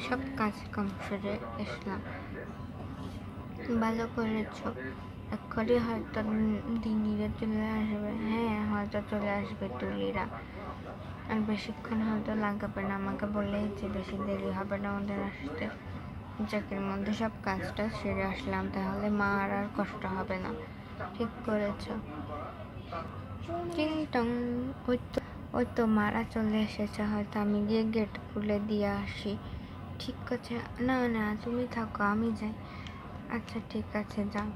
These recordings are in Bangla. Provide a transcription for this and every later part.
সব কাজ কম সেরে আসলাম। ভালো করেছো। এক্ষুনি হয়তো দিদিরা চলে আসবে। হ্যাঁ, হয়তো চলে আসবে তুলিরা। আর বেশিক্ষণ হয়তো লাগবে না, আমাকে বললেই যে বেশি দেরি হবে না ওদের আসতে। চাকরির মধ্যে সব কাজটা সেরে আসলাম, তাহলে মা আর কষ্ট হবে না। ঠিক করেছো। টিং টং। ওই তো মারা চলে এসেছে, হয়তো আমি গিয়ে গেট খুলে দিয়ে আসি। ঠিক আছে। না না, তুমি থাকো, আমি যাই। আচ্ছা ঠিক আছে, যাও।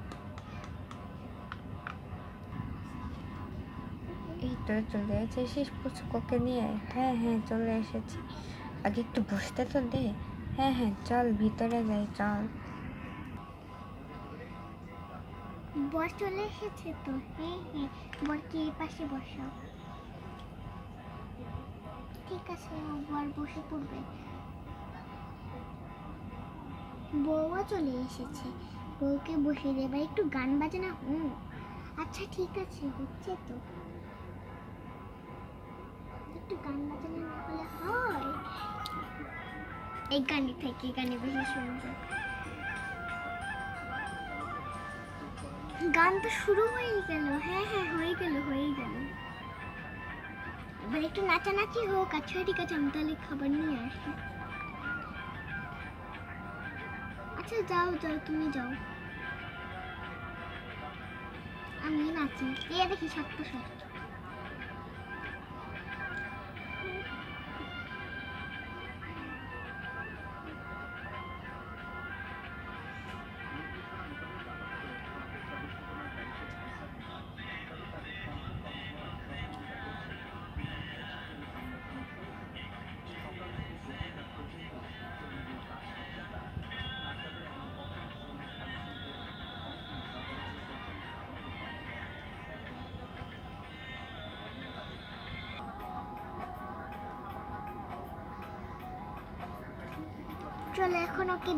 এই তো চলে এসেছিস পুচকোকে নিয়ে? হ্যাঁ হ্যাঁ, চলে এসেছি। আগে একটু বসতে তো দে। হ্যাঁ হ্যাঁ, চল ভিতরে যাই, চল। বর চলে এসেছে তো। হ্যাঁ হ্যাঁ, বরকে এই পাশে বসাও। ঠিক আছে, বর বসে পড়বে। বউও চলে এসেছে, বউকে বসিয়ে দেবে। একটু গান বাজনা। আচ্ছা ঠিক আছে, হচ্ছে তো। একটু গান বাজনা না হলে হয়? এই গানই থেকে, গানে বেশি সুন্দর। গান তো শুরু হয়ে গেল। হ্যাঁ হ্যাঁ, হয়ে গেল হয়ে গেল। এবার একটু নাচানাচি হোক। আচ্ছা ঠিক আছে, আমি তাহলে খাবার নিয়ে আসি। আচ্ছা যাও যাও, তুমি যাও, আমি নাচি। এ দেখি সত্য সত্য। চলো এখন ওকে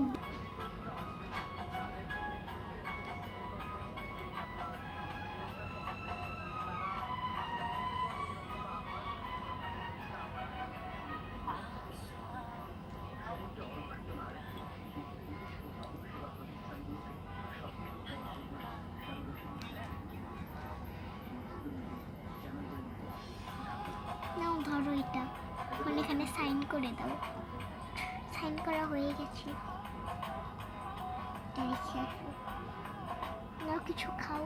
নাও, ধরো এটা। এখন এখানে সাইন করে দাও। সাইন করা হয়ে গেছে। রেখে আসো। নাও, কিছু খাও।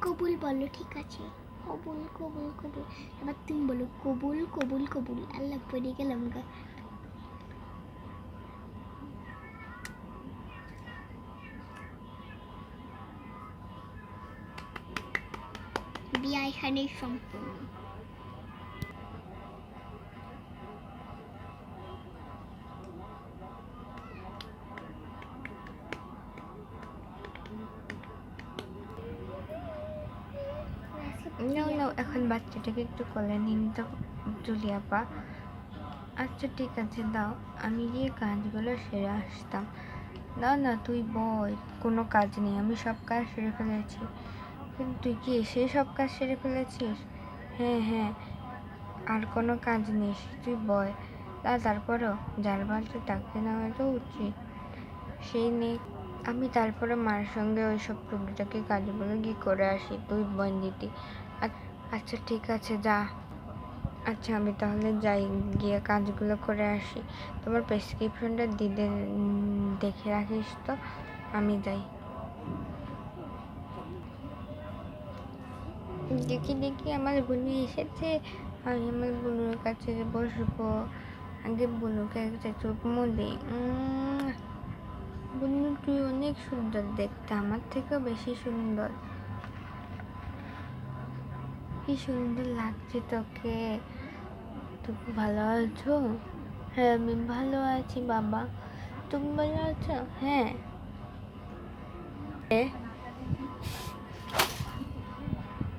কবুল বলো। ঠিক আছে, কবুল কবুল কবুল। এবার তুমি বলো কবুল কবুল কবুল। আল্লাহ, পড়ে গেলাম গা। বিয়া এখানেই সম্পূর্ণ। নাও নাও, এখন বাচ্চাটাকে একটু কোলে নিন তো জুলি আপা। আচ্ছা ঠিক আছে, দাও, আমি গিয়ে কাজগুলো সেরে আসতাম। না না, তুই বল, কোনো কাজ নেই, আমি সব কাজ সেরে ফেলেছি। কিন্তু তুই কি এসে সব কাজ সেরে ফেলেছিস? হ্যাঁ হ্যাঁ, আর কোনো কাজ নেই, তুই বল। তারপরও যার বাড়িতে ডাকতে নেওয়া তো উচিত, সেই নেই। আমি তারপরে মার সঙ্গে ওই সব টুকিটাকি কাজগুলো গিয়ে করে আসি, তুই বন্দিতি। আচ্ছা ঠিক আছে, যা। আচ্ছা আমি তাহলে যাই, গিয়ে কাজগুলো করে আসি। তোমার প্রেসক্রিপশনটা দিতে দেখে রাখিস তো, আমি যাই। দেখি দেখি, আমার বোনু এসেছে। আমি আমার বোনুর কাছে বসবো। আগে বোনুকে একটা চুমু দিই। বোনু, তুই অনেক সুন্দর দেখতে, আমার থেকেও বেশি সুন্দর। কি সুন্দর লাগছে তোকে। তুই ভালো আছো? হ্যাঁ আমি ভালো আছি বাবা, তুমি ভালো আছো? হ্যাঁ।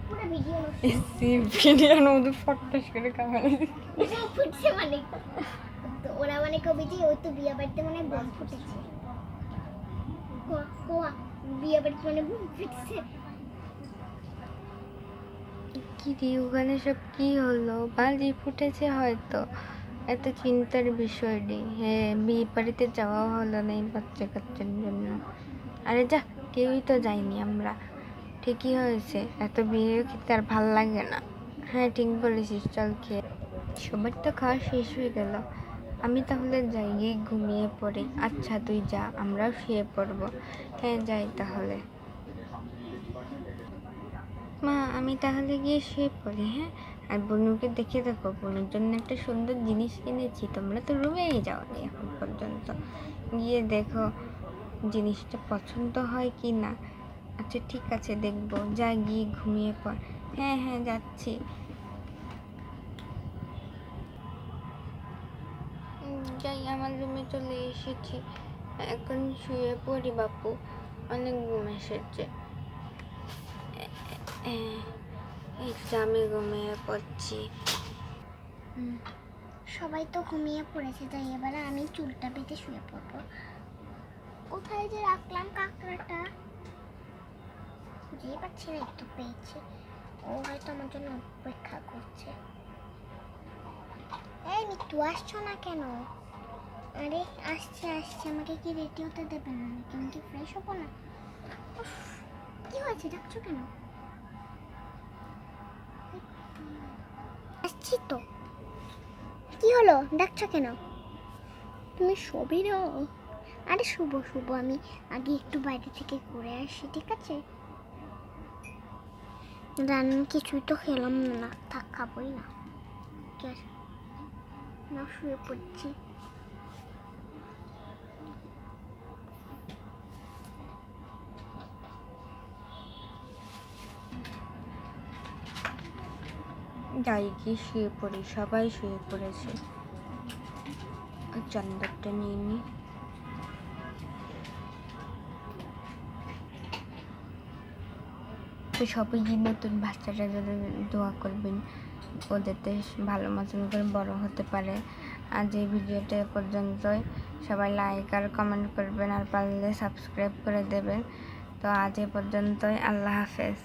পুরো ভিডিও ভিডিওর মধ্যে ফটাস করে কামাই ফুটছে মানে তো ওরা মানে কবি যে ওই তো বিয়ে বাড়িতে মানে বোম ফুটেছে বিয়ে বাড়িতে মানে বোম ফুটেছে। কি রে ওখানে সব কি হলো? বাজি ফুটেছে হয়তো, এত চিন্তার বিষয় নেই। হ্যাঁ বিয়ে বাড়িতে যাওয়াও হলো না এই বাচ্চা কাচ্চার জন্য। আরে যা, কেউই তো যাইনি আমরা। ঠিকই হয়েছে, এত বিয়ে খেতে আর ভাল লাগে না। হ্যাঁ ঠিক বলেছিস, চল খেয়ে। সবার তো খাওয়া শেষ হয়ে গেল, আমি তাহলে যাই, গিয়ে ঘুমিয়ে পড়ি। আচ্ছা তুই যা, আমরাও শুয়ে পড়বো। হ্যাঁ যাই তাহলে। মা আমি তাহলে গিয়ে শুয়ে পড়ি, হ্যাঁ? আর বনুকে দেখে দেখো, বনুর জন্য একটা সুন্দর জিনিস কিনেছি, তোমরা তো রুমেই যাওনি এখন পর্যন্ত। গিয়ে দেখো জিনিসটা পছন্দ হয় কি না। আচ্ছা ঠিক আছে দেখবো, যা গিয়ে ঘুমিয়ে পড়। হ্যাঁ হ্যাঁ যাচ্ছি। যাই, আমার রুমে চলে এসেছি, এখন শুয়ে পড়ি বাপু, অনেক ঘুম এসেছে। এই তো আমি ঘুমিয়ে পড়ছি। সবাই তো ঘুমিয়ে পড়েছে, তাই এবারে আমি চুলটা বেঁধে শুয়ে পড়বো। কোথায় যে রাখলাম কাঁকড়াটা বুঝতেই পারছি না, একটু পেয়েছি। ও হয়তো আমার জন্য অপেক্ষা করছে। এই মিতু আসছো না কেন? আরে আসছে আসছে, আমাকে কি রেডি হতে দেবে না নাকি? আমি কি ফ্রেশ হবো না? উফ, কি হয়েছে, ডাকছো কেন? আসছি তো। কি হলো, ডাকছো কেন? তুমি শোবে না? আরে শুভ শুভ, আমি আগে একটু বাইরে থেকে ঘুরে আসি, ঠিক আছে? রান্না কিছুই তো খেলাম না, থাক খাবোই না। ঠিক আছে, না শুয়ে পড়ছি। যাই গিয়ে শুয়ে পড়ি, সবাই শুয়ে পড়েছে। আর চাদরটা নিয়ে নিই। তো সবাই নতুন বাচ্চাটা যাদের দোয়া করবেন, ওদেরতে ভালো মতন করে বড় হতে পারে। আজ এই ভিডিওটা এ পর্যন্তই। সবাই লাইক আর কমেন্ট করবেন, আর পারলে সাবস্ক্রাইব করে দেবেন। তো আজ এ পর্যন্তই, আল্লাহ হাফেজ।